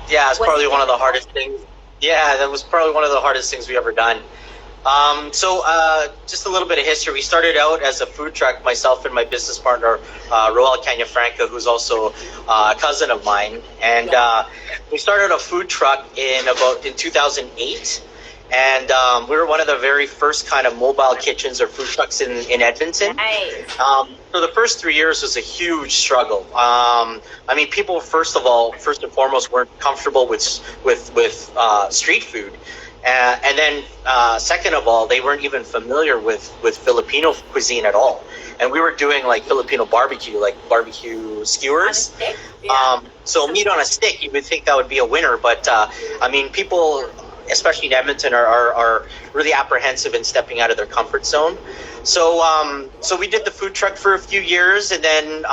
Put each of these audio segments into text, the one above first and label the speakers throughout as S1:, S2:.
S1: Yeah, it's
S2: Was
S1: probably
S2: it
S1: one of the
S2: difficult?
S1: hardest things. Yeah, that was probably one of the hardest things we ever done. Just a little bit of history. We started out as a food truck, myself and my business partner, Roel Kenya Franco, who's also a cousin of mine. And
S2: Yeah.
S1: we started a food truck in 2008. And we were one of the very first kind of mobile kitchens or food trucks in Edmonton.
S2: Nice.
S1: So the first 3 years was a huge struggle. I mean, people first and foremost, weren't comfortable with street food, and then second of all, they weren't even familiar with Filipino cuisine at all. And we were doing like Filipino barbecue, like barbecue
S2: On a
S1: skewers.
S2: stick? Yeah.
S1: So meat on a stick, you would think that would be a winner, but I mean, people, especially in Edmonton, are really apprehensive in stepping out of their comfort zone. So we did the food truck for a few years, and then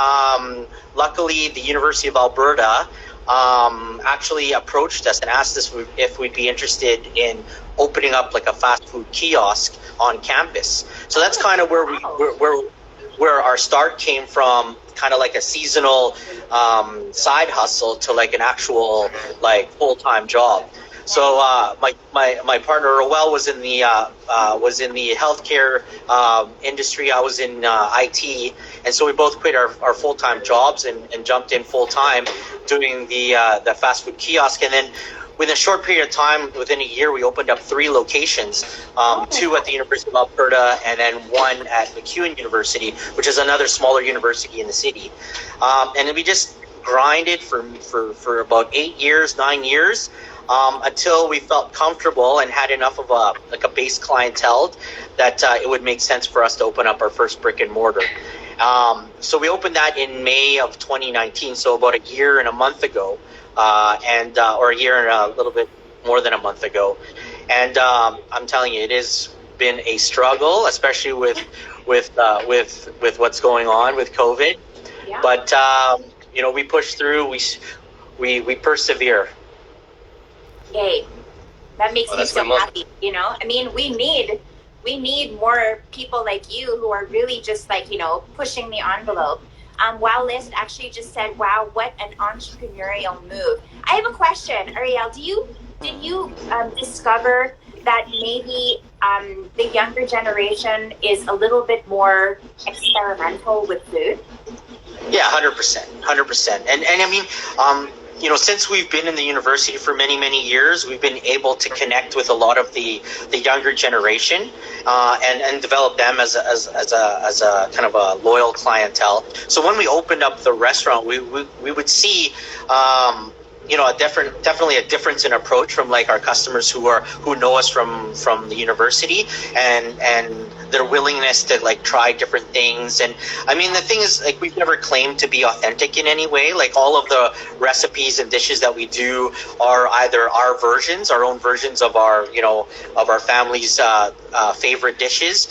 S1: luckily the University of Alberta actually approached us and asked us if we'd be interested in opening up like a fast food kiosk on campus. So that's kind of where our start came from, kind of like a seasonal side hustle to like an actual like full-time job. So my partner Roel was in the healthcare industry. I was in IT, and so we both quit our full time jobs and jumped in full time doing the fast food kiosk. And then within a short period of time, within a year, we opened up 3 locations, two at the University of Alberta, and then one at MacEwan University, which is another smaller university in the city. And then we just grinded for about 8 years, 9 years. Until we felt comfortable and had enough of a base clientele that it would make sense for us to open up our first brick and mortar. So we opened that in May of 2019, so about a year and a month ago, or a year and a little bit more than a month ago. And I'm telling you, it has been a struggle, especially with what's going on with COVID.
S2: Yeah.
S1: But we push through. We persevere.
S2: Yay. That makes me
S3: That's
S2: so
S3: my mom.
S2: happy, you know? I mean, we need more people like you who are really just like, pushing the envelope. Wow List actually just said, wow, what an entrepreneurial move. I have a question, Ariel. Did you discover that maybe the younger generation is a little bit more experimental with food?
S1: Yeah, 100%. And I mean, since we've been in the university for many years, we've been able to connect with a lot of the younger generation, and develop them as a kind of a loyal clientele. So when we opened up the restaurant, we would see definitely a difference in approach from like our customers who know us from the university, and their willingness to like try different things. And I mean, the thing is, like, we've never claimed to be authentic in any way. Like, all of the recipes and dishes that we do are either our own versions of our family's favorite dishes,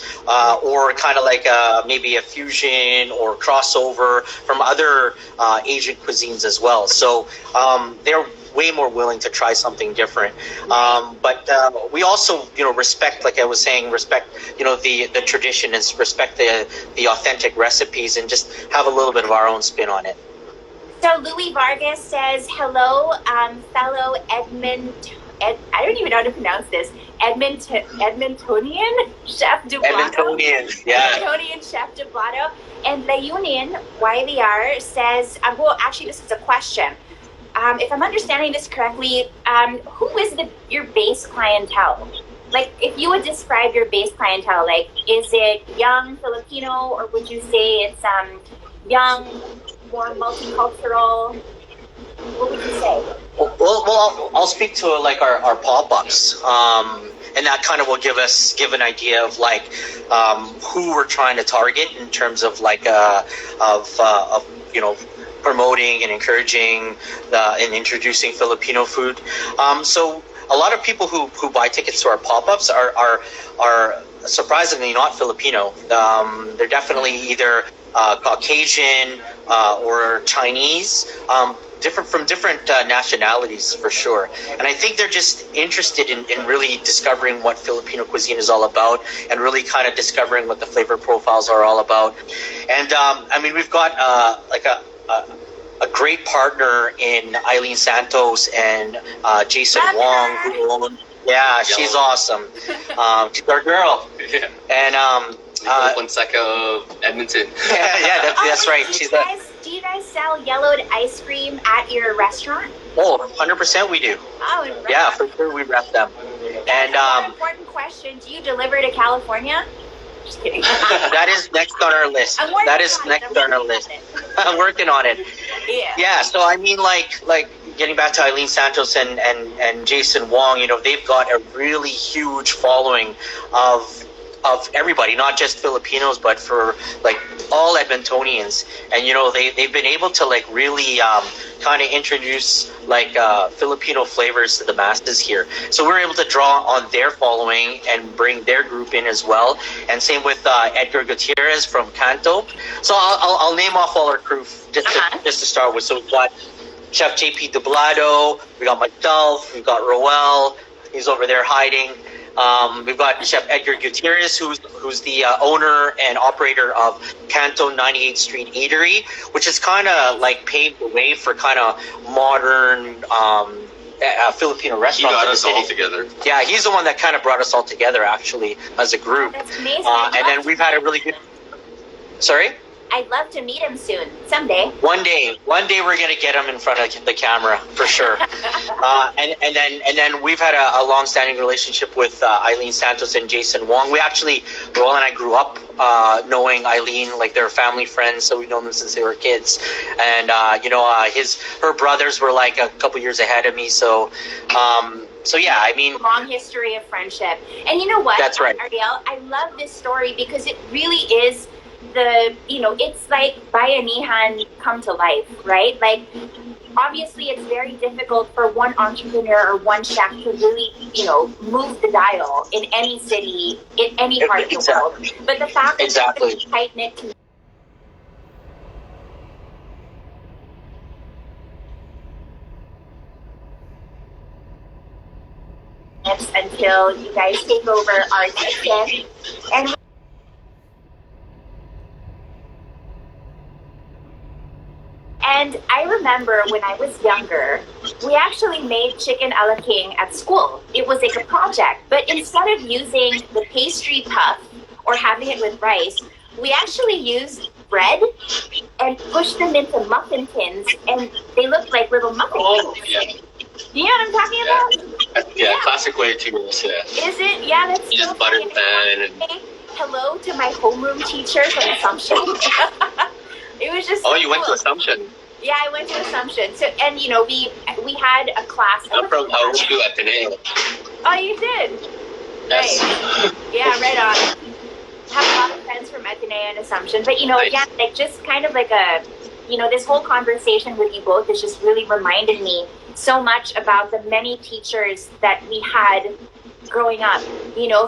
S1: or kind of like maybe a fusion or crossover from other Asian cuisines as well. So they're way more willing to try something different. But we also, respect, like I was saying, the tradition, and respect the authentic recipes, and just have a little bit of our own spin on it.
S2: So Louis Vargas says, hello, fellow I don't even know how to pronounce this. Edmontonian Chef Dublado.
S1: Edmontonian, yeah.
S2: Edmontonian Chef Dublado. And La Union, YVR, says, well, actually, this is a question. If I'm understanding this correctly, who is your base clientele? Like, if you would describe your base clientele, like, is it young Filipino, or would you say it's young, more multicultural? What would you say?
S1: Well, I'll speak to like our pop-ups, and that kind of will give an idea of like who we're trying to target in terms of like promoting and encouraging and introducing Filipino food. So a lot of people who buy tickets to our pop-ups are surprisingly not Filipino. They're definitely either Caucasian or Chinese, different nationalities for sure. And I think they're just interested in really discovering what Filipino cuisine is all about, and really kind of discovering what the flavor profiles are all about. And I mean, we've got like a great partner in Eileen Santos and Jason
S2: Love
S1: Wong.
S2: her.
S1: Yeah, she's awesome. She's our girl.
S3: Yeah.
S1: And
S3: Fonseca of Edmonton.
S1: yeah, that's right.
S2: Do
S1: She's
S2: do you guys sell yellowed ice cream at your restaurant?
S1: 100% we do.
S2: Oh, right.
S1: Yeah, for sure we rep them. And
S2: One important question: do you deliver to California? Just kidding.
S1: that is next on our list.
S2: I'm working
S1: That is
S2: on it.
S1: next
S2: I'm
S1: on our
S2: working
S1: list.
S2: on it.
S1: I'm working on it.
S2: Yeah.
S1: Yeah, so I mean, like getting back to Eileen Santos and Jason Wong, you know, they've got a really huge following of everybody, not just Filipinos, but for like all Edmontonians. And you know, they've been able to like really kind of introduce like Filipino flavors to the masses here. So we're able to draw on their following and bring their group in as well. And same with Edgar Gutierrez from Canto. So I'll name off all our crew just to start with. So we've got Chef JP Dublado, we got myself, we've got Roel, he's over there hiding. We've got Chef Edgar Gutierrez, who's the owner and operator of Canto 98th Street Eatery, which is kind of like paved the way for kind of modern Filipino
S3: He
S1: restaurants.
S3: got
S1: in the
S3: us
S1: city.
S3: all together.
S1: Yeah, he's the one that kind of brought us all together, actually, as a group.
S2: That's amazing.
S1: And then we've had a really good. Sorry.
S2: I'd love to meet him soon, someday.
S1: One day we're gonna get him in front of the camera for sure. And then we've had a long-standing relationship with Eileen Santos and Jason Wong. We actually, Roel and I grew up knowing Eileen, like they're family friends, so we've known them since they were kids. And you know, her brothers were like a couple years ahead of me, so yeah, I mean,
S2: Long history of friendship. And you know what?
S1: That's right.
S2: Ariel, I love this story because it really is it's like Bayanihan come to life, right? Like, obviously it's very difficult for one entrepreneur or one chef to really, move the dial in any city, in any part of the world. But the fact that
S1: Exactly.
S2: it's a tight-knit community until you guys take over our kitchen. And I remember when I was younger, we actually made chicken a la king at school. It was like a project. But instead of using the pastry puff or having it with rice, we actually used bread and pushed them into muffin tins, and they looked like little muffin tins.
S3: Yeah.
S2: You know what I'm talking about?
S3: Yeah, classic way to do this, yeah.
S2: Is it? Yeah, that's
S3: You
S2: so
S3: just butter
S2: funny.
S3: the pan and...
S2: Say hello to my homeroom teacher from Assumption. It was just
S3: Oh,
S2: so
S3: you went to
S2: cool.
S3: Assumption.
S2: Yeah, I went to Assumption. So, and we had a class.
S3: I'm from Ateneo.
S2: Oh, you did?
S3: Yes.
S2: Right. Yeah, right on. Have a lot of friends from Ateneo and Assumption. But,
S3: Nice.
S2: again, like just kind of like this whole conversation with you both has just really reminded me so much about the many teachers that we had growing up,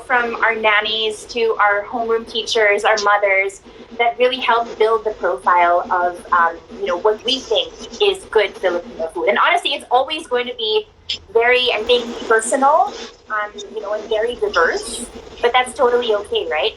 S2: from our nannies to our homeroom teachers, our mothers, that really helped build the profile of, what we think is good Filipino food. And honestly, it's always going to be very, I think, personal, and very diverse, but that's totally okay, right?